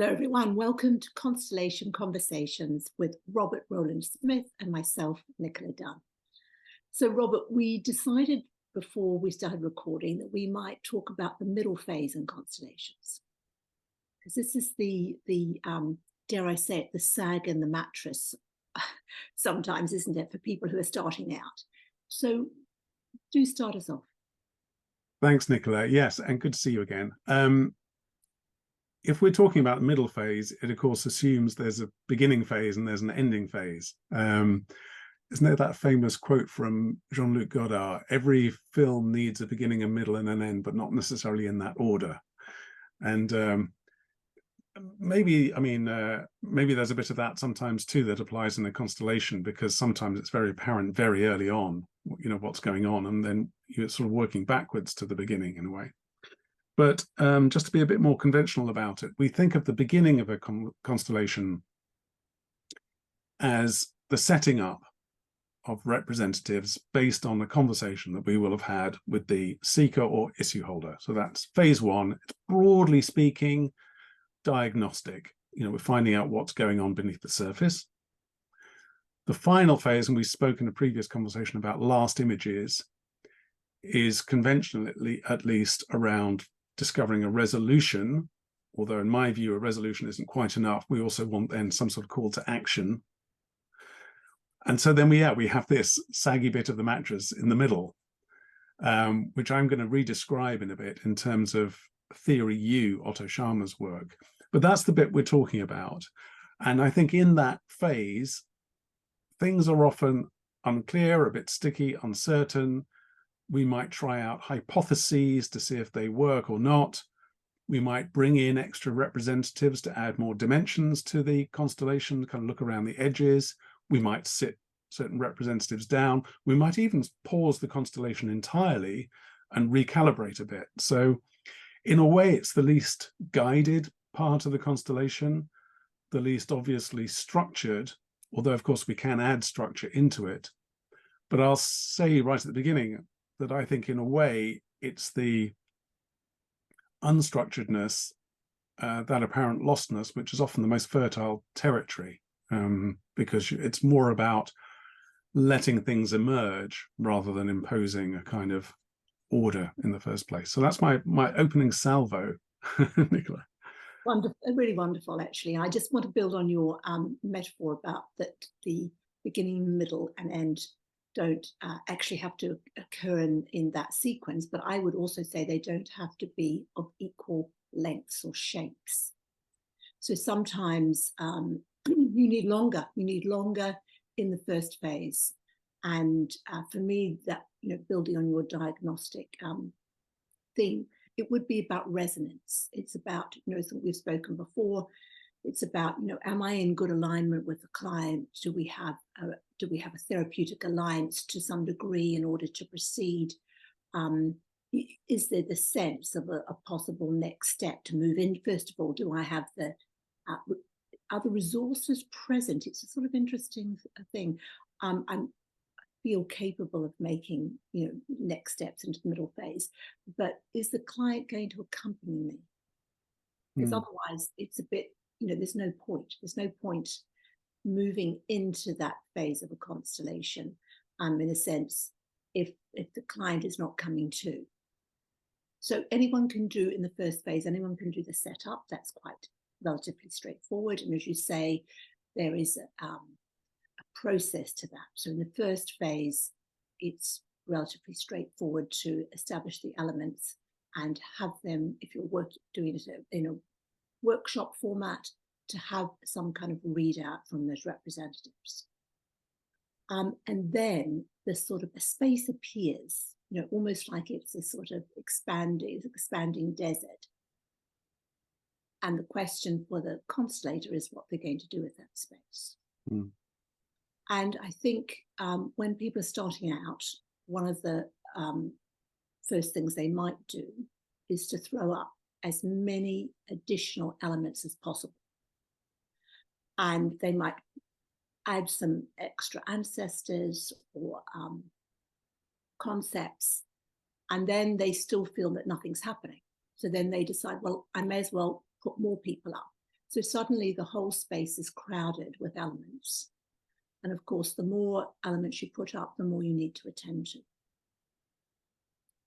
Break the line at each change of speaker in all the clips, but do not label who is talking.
Hello, everyone. Welcome to Constellation Conversations with Rowland Smith and myself, Nicola Dunn. So, Robert, we decided before we started recording that we might talk about the middle phase in constellations, because this is the dare I say it, the sag in the mattress sometimes, isn't it, for people who are starting out. So, do start us off.
Thanks, Nicola. Yes, and good to see you again. If we're talking about the middle phase, it of course assumes there's a beginning phase and there's an ending phase. Isn't there that famous quote from Jean-Luc Godard? Every film needs a beginning, a middle, and an end, but not necessarily in that order. And maybe there's a bit of that sometimes too that applies in a constellation, because sometimes it's very apparent very early on, what's going on, and then you're sort of working backwards to the beginning in a way. But just to be a bit more conventional about it, we think of the beginning of a constellation as the setting up of representatives based on a conversation that we will have had with the seeker or issue holder. So that's phase one. It's broadly speaking diagnostic. We're finding out what's going on beneath the surface. The final phase, and we spoke in a previous conversation about last images, is conventionally at least around discovering a resolution, although in my view a resolution isn't quite enough. We also want then some sort of call to action. And so then we have this saggy bit of the mattress in the middle, which I'm going to re-describe in a bit in terms of theory U, Otto Scharmer's work. But that's the bit we're talking about. And I think in that phase, things are often unclear, a bit sticky, uncertain. We might try out hypotheses to see if they work or not. We might bring in extra representatives to add more dimensions to the constellation, kind of look around the edges. We might sit certain representatives down. We might even pause the constellation entirely and recalibrate a bit. So in a way, it's the least guided part of the constellation, the least obviously structured, although of course we can add structure into it. But I'll say right at the beginning that I think in a way it's the unstructuredness, that apparent lostness, which is often the most fertile territory, because it's more about letting things emerge rather than imposing a kind of order in the first place. So that's my opening salvo, Nicola.
Wonderful, really wonderful, actually. I just want to build on your metaphor about that the beginning, middle, and end don't actually have to occur in that sequence, but I would also say they don't have to be of equal lengths or shapes. So sometimes you need longer in the first phase. And for me, that, building on your diagnostic theme, it would be about resonance. It's about, as we've spoken before, it's about, am I in good alignment with the client? Do we have a therapeutic alliance to some degree in order to proceed? Is there the sense of a possible next step to move in? First of all, do I have are the resources present? It's a sort of interesting thing. I feel capable of making, next steps into the middle phase, but is the client going to accompany me? Because otherwise it's a bit, there's no point moving into that phase of a constellation, in a sense, if the client is not coming to. So anyone can do in the first phase, anyone can do the setup. That's quite relatively straightforward. And as you say, there is a process to that. So in the first phase, it's relatively straightforward to establish the elements and have them, if you're doing it in a workshop format, to have some kind of readout from those representatives. And then the sort of a space appears, almost like it's a sort of expanding desert. And the question for the constellator is what they're going to do with that space. And I think when people are starting out, one of the first things they might do is to throw up as many additional elements as possible. And they might add some extra ancestors or concepts, and then they still feel that nothing's happening. So then they decide, well, I may as well put more people up. So suddenly the whole space is crowded with elements. And of course, the more elements you put up, the more you need to attend to.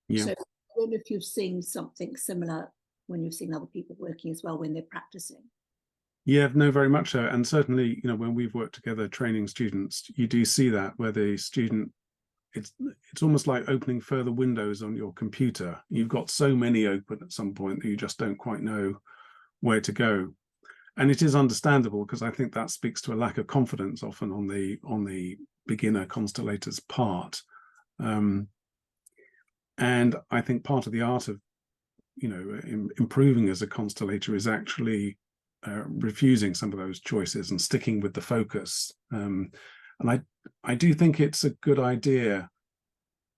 Yeah.
So I don't know if you've seen something similar when you've seen other people working as well when they're practicing.
Yeah, no, very much so. And certainly, when we've worked together training students, you do see that where the student, it's almost like opening further windows on your computer. You've got so many open at some point that you just don't quite know where to go. And it is understandable, because I think that speaks to a lack of confidence often on the beginner constellator's part. And I think part of the art of improving as a constellator is actually refusing some of those choices and sticking with the focus. And I do think it's a good idea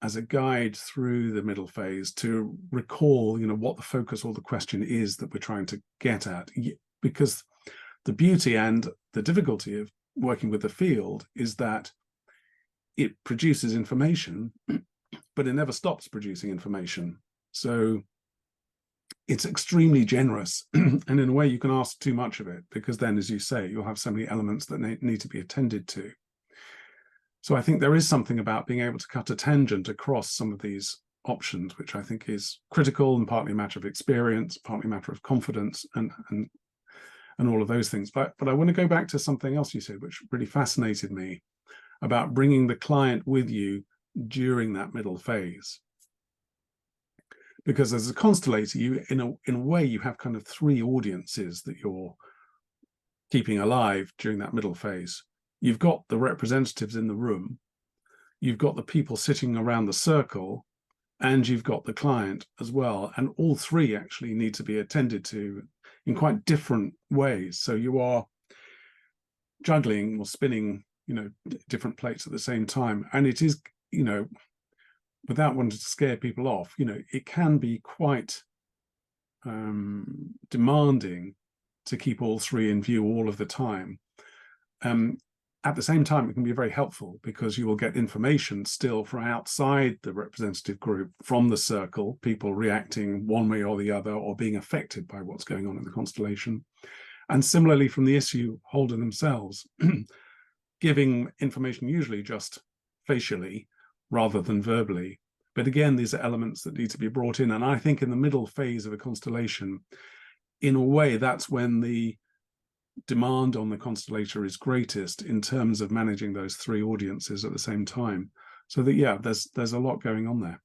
as a guide through the middle phase to recall, what the focus or the question is that we're trying to get at. Because the beauty and the difficulty of working with the field is that it produces information, but it never stops producing information. So it's extremely generous. And in a way, you can ask too much of it, because then, as you say, you'll have so many elements that need to be attended to. So I think there is something about being able to cut a tangent across some of these options, which I think is critical, and partly a matter of experience, partly a matter of confidence, and all of those things. But I want to go back to something else you said, which really fascinated me, about bringing the client with you during that middle phase. Because as a constellator, you, in a way, you have kind of three audiences that you're keeping alive during that middle phase. You've got the representatives in the room, you've got the people sitting around the circle, and you've got the client as well. And all three actually need to be attended to in quite different ways. So you are juggling or spinning, different plates at the same time. And it is, without wanting to scare people off, it can be quite demanding to keep all three in view all of the time. At the same time, it can be very helpful, because you will get information still from outside the representative group, from the circle, people reacting one way or the other, or being affected by what's going on in the constellation. And similarly from the issue holder themselves, giving information usually just facially rather than verbally. But again, these are elements that need to be brought in. And I think in the middle phase of a constellation, in a way, that's when the demand on the constellator is greatest, in terms of managing those three audiences at the same time. So that, yeah, there's a lot going on there.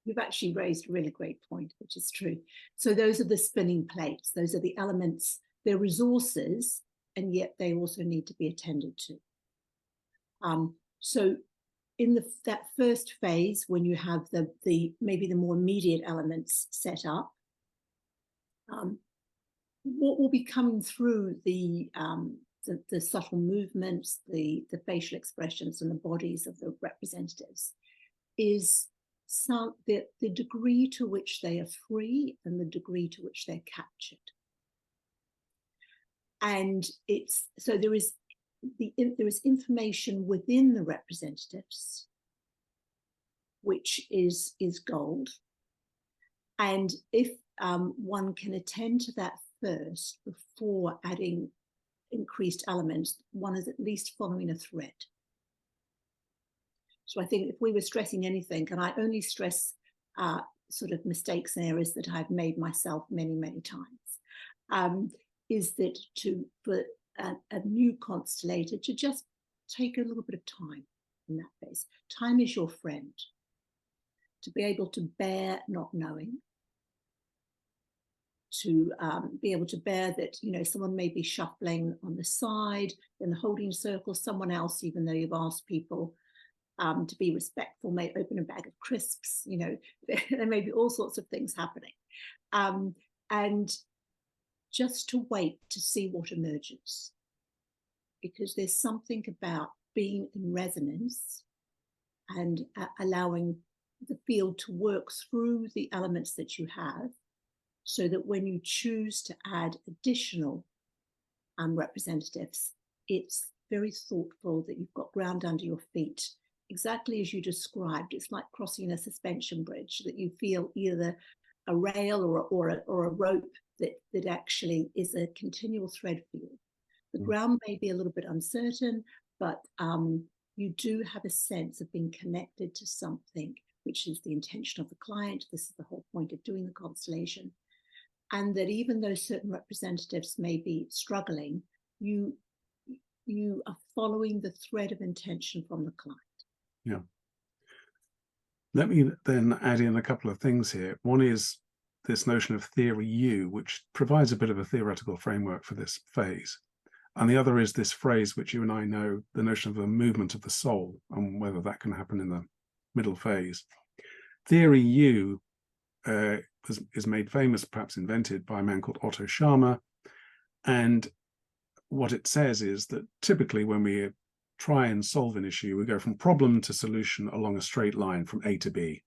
You've actually raised a really great point, which is true. So those are the spinning plates. Those are the elements. They're resources, and yet they also need to be attended to. So in that first phase, when you have the maybe the more immediate elements set up, what will be coming through the subtle movements, the facial expressions, and the bodies of the representatives is the degree to which they are free and the degree to which they're captured. And so there is information within the representatives, which is gold. And if one can attend to that first before adding increased elements, one is at least following a thread. So I think if we were stressing anything, and I only stress sort of mistakes and errors that I've made myself many, many times, is that for a new constellator to just take a little bit of time in that phase. Time is your friend. To be able to bear not knowing, to be able to bear that, someone may be shuffling on the side in the holding circle, someone else, even though you've asked people to be respectful, may open a bag of crisps, there may be all sorts of things happening. And just to wait to see what emerges. Because there's something about being in resonance and allowing the field to work through the elements that you have, so that when you choose to add additional representatives, it's very thoughtful, that you've got ground under your feet, exactly as you described. It's like crossing a suspension bridge, that you feel either a rail or a rope that actually is a continual thread for you. The ground may be a little bit uncertain, but you do have a sense of being connected to something, which is the intention of the client. This is the whole point of doing the constellation. And that even though certain representatives may be struggling, you are following the thread of intention from the client.
Yeah. Let me then add in a couple of things here. One is this notion of theory U, which provides a bit of a theoretical framework for this phase. And the other is this phrase, which you and I know, the notion of the movement of the soul, and whether that can happen in the middle phase. Theory U is made famous, perhaps invented, by a man called Otto Scharmer. And what it says is that typically when we try and solve an issue, we go from problem to solution along a straight line from A to B.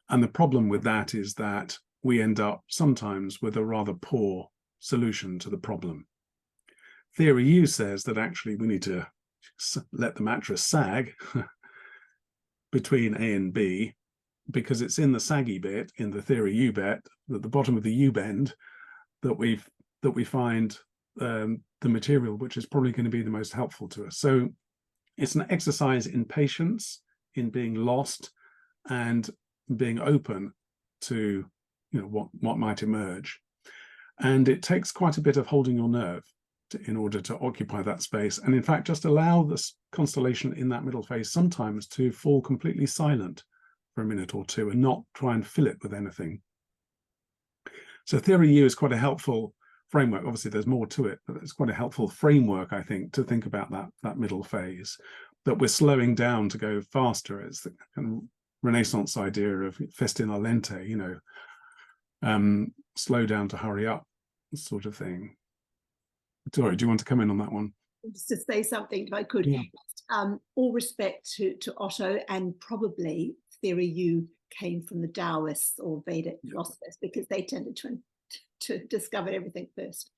And the problem with that is that we end up sometimes with a rather poor solution to the problem. Theory U says that actually we need to let the mattress sag between A and B, because it's in the saggy bit, in the theory U bit, at the bottom of the U bend, that we find the material which is probably going to be the most helpful to us. So it's an exercise in patience, in being lost, and being open to what might emerge. And it takes quite a bit of holding your nerve in order to occupy that space, and in fact just allow this constellation in that middle phase sometimes to fall completely silent for a minute or two and not try and fill it with anything. So theory U is quite a helpful framework. Obviously there's more to it, but it's quite a helpful framework, I think, to think about that middle phase, that we're slowing down to go faster. It's the kind of Renaissance idea of festina lente, slow down to hurry up sort of thing. Sorry, do you want to come in on that one?
Just to say something, if I could.
Yeah.
All respect to Otto, and probably theory U came from the Taoists or Vedic philosophers, because they tended to discover everything first.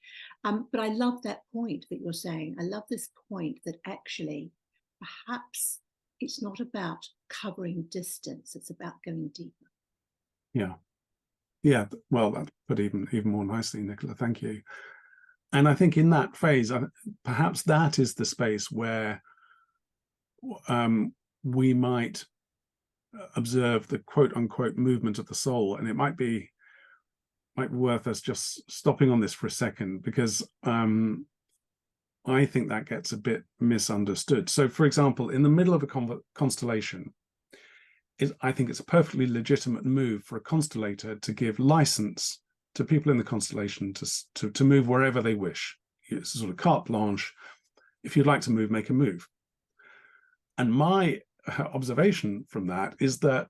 But I love that point that you're saying. I love this point that actually perhaps it's not about covering distance, it's about going deeper.
Yeah, well, that's put even more nicely, Nicola, thank you. And I think in that phase, perhaps that is the space where we might observe the quote-unquote movement of the soul. And it might be worth us just stopping on this for a second, because I think that gets a bit misunderstood. So, for example, in the middle of a constellation, I think it's a perfectly legitimate move for a constellator to give license to people in the constellation to move wherever they wish. It's a sort of carte blanche. If you'd like to move, make a move. And my observation from that is that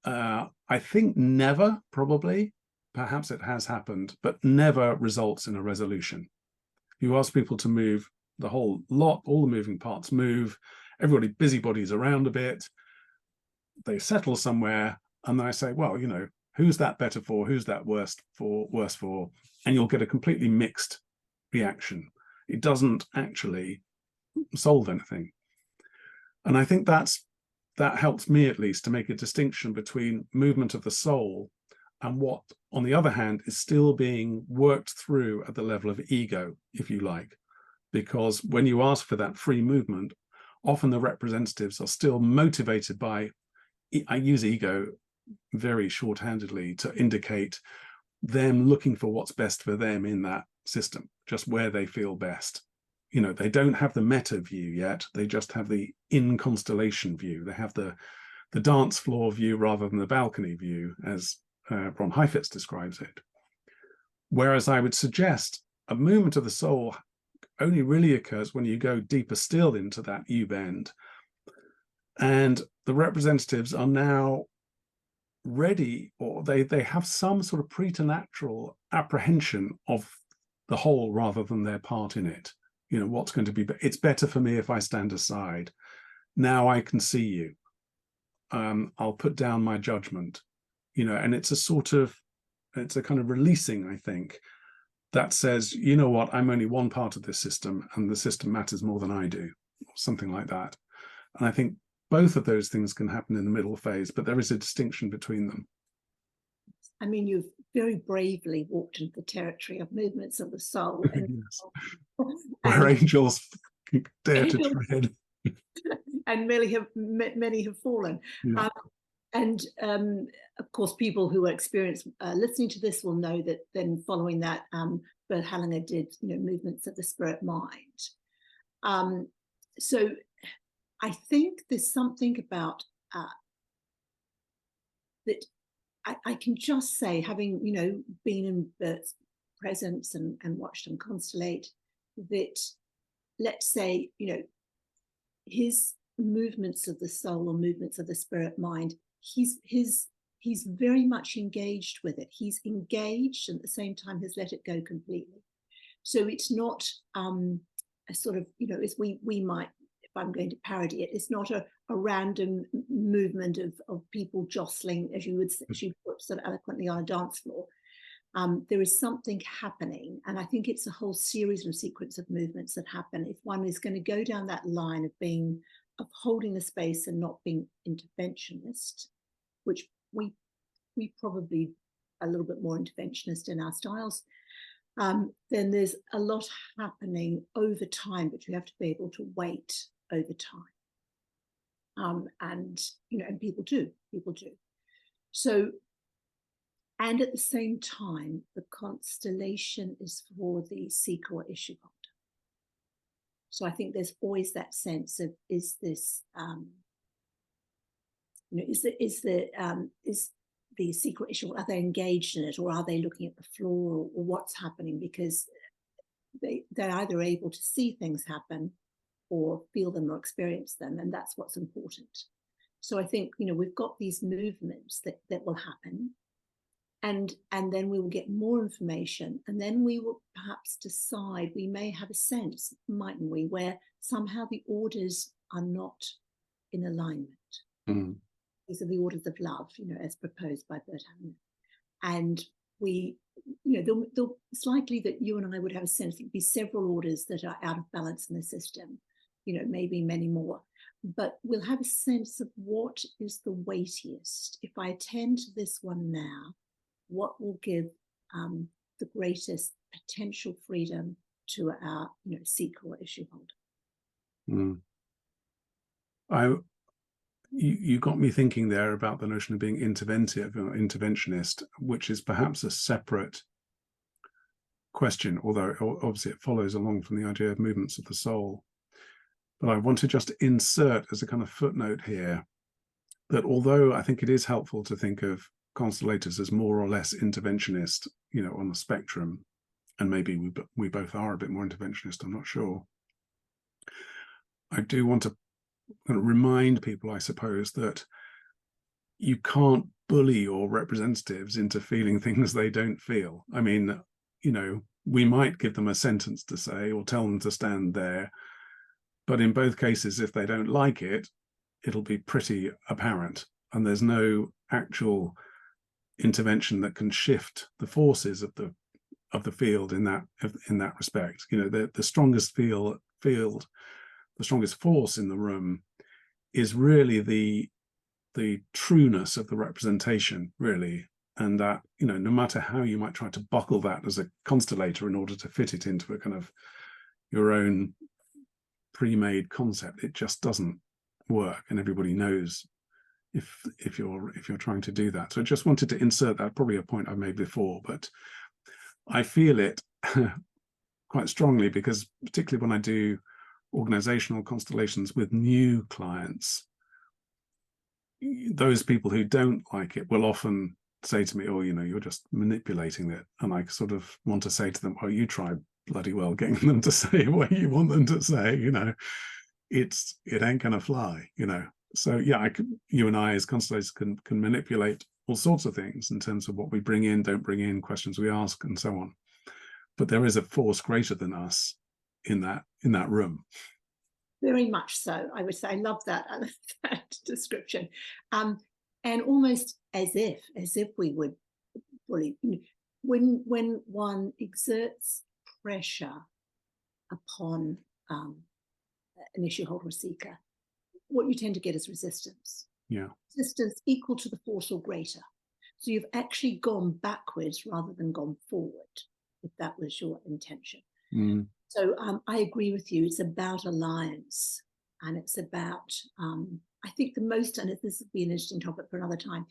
I think never, probably, perhaps it has happened, but never results in a resolution. You ask people to move, the whole lot, all the moving parts move, everybody busybodies around a bit, they settle somewhere, and then I say, well, who's that better for? Who's that worse for? And you'll get a completely mixed reaction. It doesn't actually solve anything. And I think that helps me, at least, to make a distinction between movement of the soul and what, on the other hand, is still being worked through at the level of ego, if you like. Because when you ask for that free movement, often the representatives are still motivated by, I use ego very shorthandedly to indicate them looking for what's best for them in that system, just where they feel best. They don't have the meta view yet. They just have the in-constellation view. They have the dance floor view rather than the balcony view, as Ron Heifetz describes it. Whereas I would suggest a movement of the soul only really occurs when you go deeper still into that U-bend. And the representatives are now ready, or they have some sort of preternatural apprehension of the whole rather than their part in it. What's going to be, it's better for me if I stand aside. Now I can see you. I'll put down my judgment, and it's a kind of releasing, I think, that says, you know what, I'm only one part of this system, and the system matters more than I do, something like that. And I think both of those things can happen in the middle phase, but there is a distinction between them.
I mean, you've very bravely walked into the territory of movements of the soul, and,
Yes.
and
Where angels dare to
angels
tread.
and many have fallen.
Yeah.
And of course, people who are experienced listening to this will know that then following that, Bert Hellinger did, movements of the spirit mind. So I think there's something about that I can just say, having, been in Bert's presence and watched him constellate, that let's say, his movements of the soul or movements of the spirit mind, he's very much engaged with it. He's engaged and at the same time has let it go completely. So it's not a sort of, as we might, if I'm going to parody it, it's not a random movement of people jostling, as you put so eloquently, on a dance floor. There is something happening, and I think it's a whole series and sequence of movements that happen. If one is going to go down that line of holding the space and not being interventionist, which we probably a little bit more interventionist in our styles, then there's a lot happening over time, but you have to be able to wait over time. And people do. So, and at the same time, the constellation is for the seeker or issue holder. So I think there's always that sense of, is this, is the seeker or issue, are they engaged in it, or are they looking at the floor, or what's happening? Because they're either able to see things happen or feel them or experience them, and that's what's important. So I think, we've got these movements that will happen, and then we will get more information, and then we will perhaps decide, we may have a sense, mightn't we, where somehow the orders are not in alignment. These are the orders of love, as proposed by Bert Hellinger. And we, it's likely that you and I would have a sense that there'd be several orders that are out of balance in the system, maybe many more. But we'll have a sense of what is the weightiest. If I attend to this one now, what will give the greatest potential freedom to our, seeker or issue holder?
You got me thinking there about the notion of being interventive or interventionist, which is perhaps a separate question, although obviously it follows along from the idea of movements of the soul. But I want to just insert as a kind of footnote here that although I think it is helpful to think of constellators as more or less interventionist, on the spectrum, and maybe we both are a bit more interventionist, I'm not sure. I do want to remind people, I suppose, that you can't bully your representatives into feeling things they don't feel. I mean, we might give them a sentence to say or tell them to stand there, but in both cases, if they don't like it, it'll be pretty apparent, and there's no actual intervention that can shift the forces of the field in that respect. The strongest field, the strongest force in the room is really the trueness of the representation, really, and that no matter how you might try to buckle that as a constellator in order to fit it into a kind of your own pre-made concept, it just doesn't work, and everybody knows if you're trying to do that. So I just wanted to insert that, probably a point I've made before, but I feel it quite strongly, because particularly when I do organizational constellations with new clients, those people who don't like it will often say to me, oh, you're just manipulating it. And I sort of want to say to them, oh, you try bloody well getting them to say what you want them to say. It ain't gonna fly. So yeah, you and I as constellators can manipulate all sorts of things in terms of what we bring in, don't bring in, questions we ask, and so on. But there is a force greater than us in that room.
Very much so, I would say. I love that description. And almost as if we would bully. When one exerts pressure upon an issue holder or seeker, what you tend to get is resistance.
Yeah.
Resistance equal to the force or greater. So you've actually gone backwards rather than gone forward, if that was your intention. So I agree with you. It's about alliance, and it's about, I think the most, and this would be an interesting topic for another time,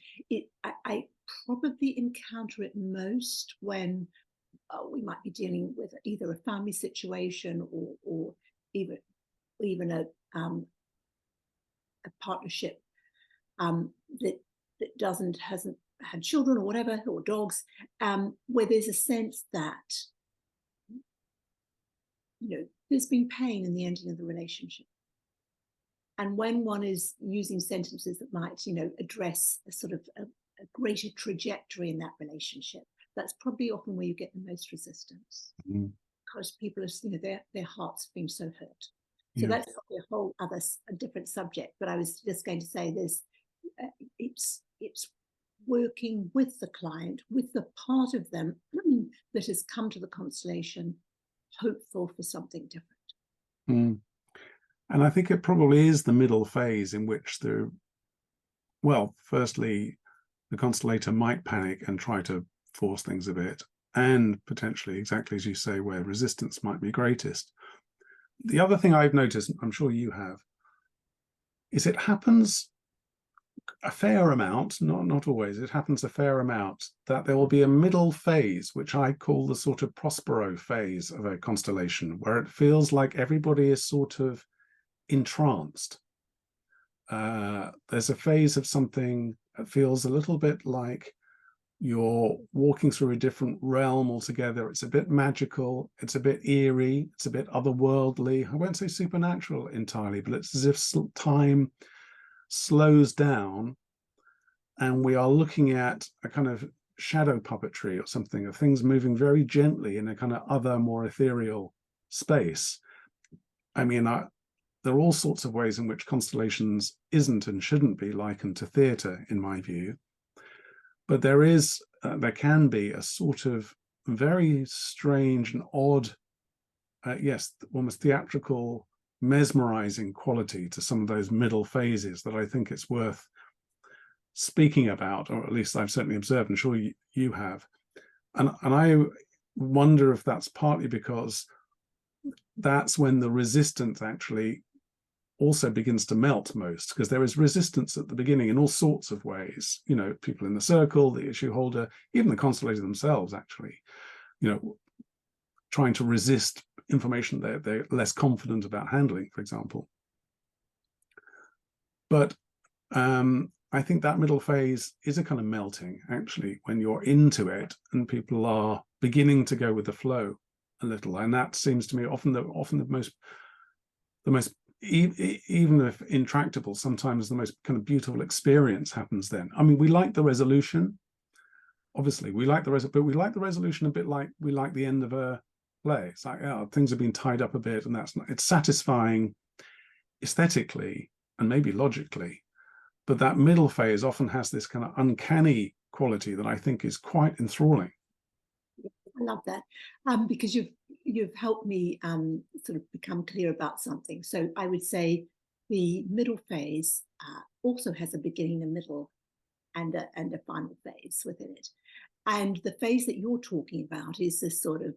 I probably encounter it most when we might be dealing with either a family situation or even a partnership that hasn't had children or whatever, or dogs, where there's a sense that, there's been pain in the ending of the relationship. And when one is using sentences that might, address a sort of a greater trajectory in that relationship, that's probably often where you get the most resistance, because people are, their hearts have been so hurt. So that's probably a whole other, a different subject. But I was just going to say this: it's working with the client, with the part of them that has come to the constellation, hopeful for something different.
And I think it probably is the middle phase in which firstly, the constellator might panic and try to force things a bit, and potentially, exactly as you say, where resistance might be greatest. The other thing I've noticed, I'm sure you have, is it happens a fair amount, not always, it happens a fair amount, that there will be a middle phase, which I call the sort of Prospero phase of a constellation, where it feels like everybody is sort of entranced. There's a phase of something that feels a little bit like you're walking through a different realm altogether. It's a bit magical, it's a bit eerie, it's a bit otherworldly. I won't say supernatural entirely, but it's as if time slows down and we are looking at a kind of shadow puppetry or something, of things moving very gently in a kind of other, more ethereal space. I mean, there are all sorts of ways in which constellations isn't and shouldn't be likened to theatre, in my view. But there can be a sort of very strange and odd, almost theatrical, mesmerizing quality to some of those middle phases that I think it's worth speaking about, or at least I've certainly observed, and sure you have. And I wonder if that's partly because that's when the resistance actually also begins to melt most, because there is resistance at the beginning in all sorts of ways. People in the circle, the issue holder, even the constellator themselves, actually, trying to resist information they're less confident about handling, for example. But I think that middle phase is a kind of melting, actually, when you're into it and people are beginning to go with the flow a little. And that seems to me often the most even if intractable, sometimes the most kind of beautiful experience happens then. I mean, we like the resolution. Obviously, we like the but we like the resolution a bit like we like the end of a play. It's like, things have been tied up a bit, and it's satisfying aesthetically and maybe logically. But that middle phase often has this kind of uncanny quality that I think is quite enthralling.
I love that, because you've helped me sort of become clear about something. So I would say the middle phase also has a beginning, a middle, and a final phase within it. And the phase that you're talking about is this sort of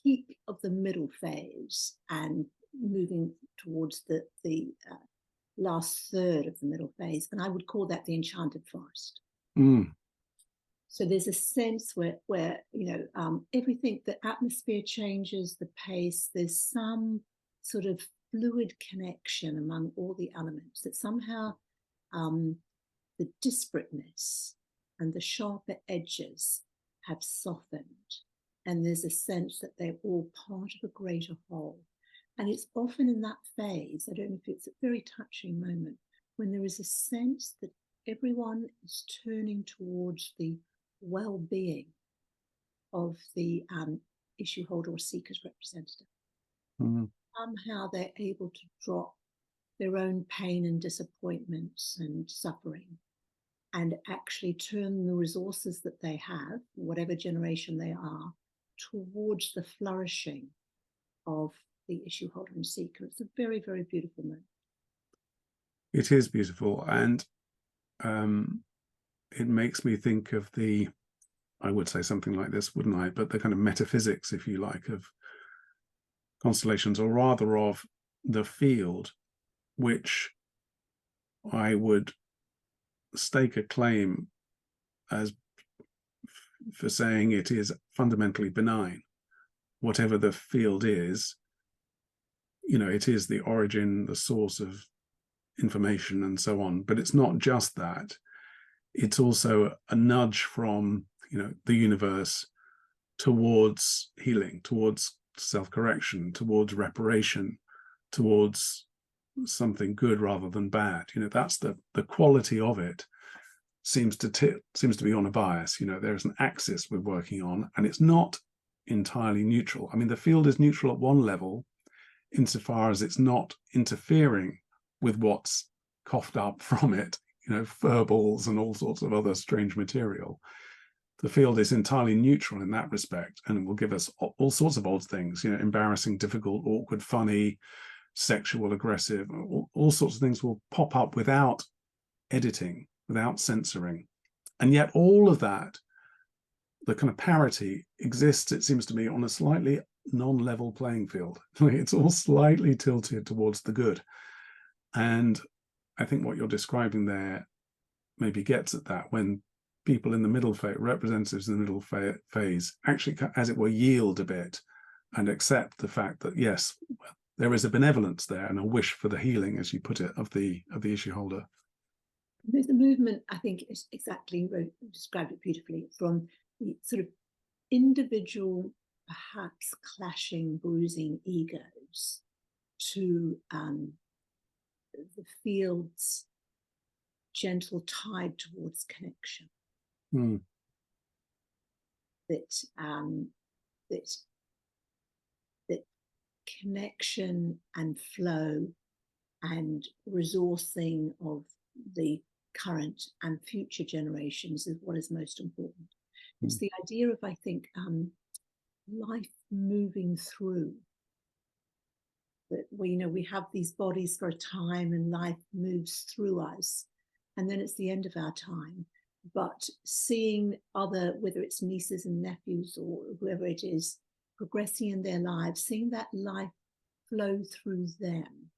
peak of the middle phase and moving towards the last third of the middle phase. And I would call that the enchanted forest. So there's a sense where everything, the atmosphere changes, the pace, there's some sort of fluid connection among all the elements, that somehow the disparateness and the sharper edges have softened. And there's a sense that they're all part of a greater whole. And it's often in that phase, I don't know if it's a very touching moment, when there is a sense that everyone is turning towards the well-being of the issue holder or seeker's representative. Somehow they're able to drop their own pain and disappointments and suffering and actually turn the resources that they have, whatever generation they are, towards the flourishing of the issue holder and seeker. It's a very, very beautiful moment.
It is beautiful. And it makes me think of I would say something like this, wouldn't I? But the kind of metaphysics, if you like, of constellations, or rather of the field, which I would stake a claim as for saying it is fundamentally benign. Whatever the field is, it is the origin, the source of information and so on. But it's not just that. It's also a nudge from, the universe towards healing, towards self-correction, towards reparation, towards something good rather than bad. That's the quality of it seems to be on a bias. There's an axis we're working on, and it's not entirely neutral. I mean, the field is neutral at one level insofar as it's not interfering with what's coughed up from it, furballs and all sorts of other strange material. The field is entirely neutral in that respect, and it will give us all sorts of odd things, embarrassing, difficult, awkward, funny, sexual, aggressive, all sorts of things will pop up without editing, without censoring. And yet all of that, the kind of parity exists, it seems to me, on a slightly non-level playing field. It's all slightly tilted towards the good. And I think what you're describing there maybe gets at that, when people in the middle phase, representatives in the middle phase, actually, as it were, yield a bit and accept the fact that, yes, there is a benevolence there and a wish for the healing, as you put it, of the issue holder.
There's a movement, I think, is exactly, you described it beautifully, from the sort of individual, perhaps clashing, bruising egos to the field's gentle tide towards connection. That connection and flow and resourcing of the current and future generations is what is most important. It's the idea of, I think, life moving through. That we have these bodies for a time, and life moves through us, and then it's the end of our time. But seeing other, whether it's nieces and nephews or whoever it is, progressing in their lives, seeing that life flow through them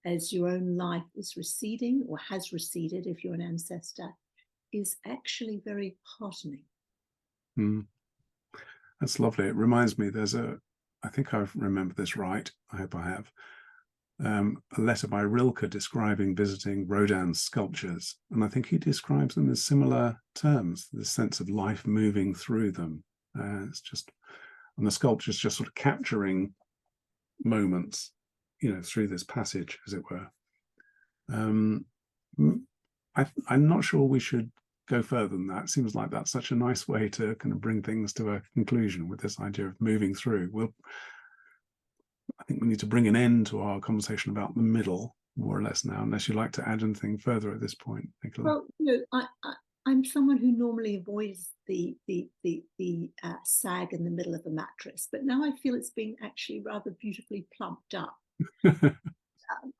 as your own life is receding or has receded, if you're an ancestor, is actually very heartening.
That's lovely. It reminds me, I think I remember this right, I hope I have, a letter by Rilke describing visiting Rodin's sculptures. And I think he describes them in similar terms, this sense of life moving through them. It's just, and the sculpture's just sort of capturing moments, through this passage, as it were. I'm not sure we should go further than that. It seems like that's such a nice way to kind of bring things to a conclusion with this idea of moving through. I think we need to bring an end to our conversation about the middle, more or less now, unless you'd like to add anything further at this point, Nicola.
Well, I'm someone who normally avoids the sag in the middle of a mattress, but now I feel it's being actually rather beautifully plumped up.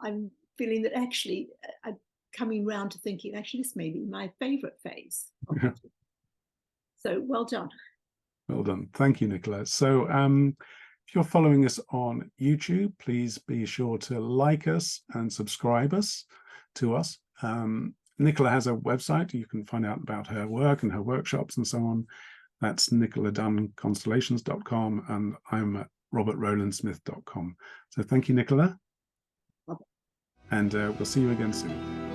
I'm feeling that actually I'm coming round to thinking, actually, this may be my favourite phase. So well done.
Well done. Thank you, Nicola. So if you're following us on YouTube, please be sure to like us and subscribe to us. Nicola has a website. You can find out about her work and her workshops and so on. That's Nicola Dunn, Constellations.com, and I'm at robertrowlandsmith.com. So thank you, Nicola. And we'll see you again soon.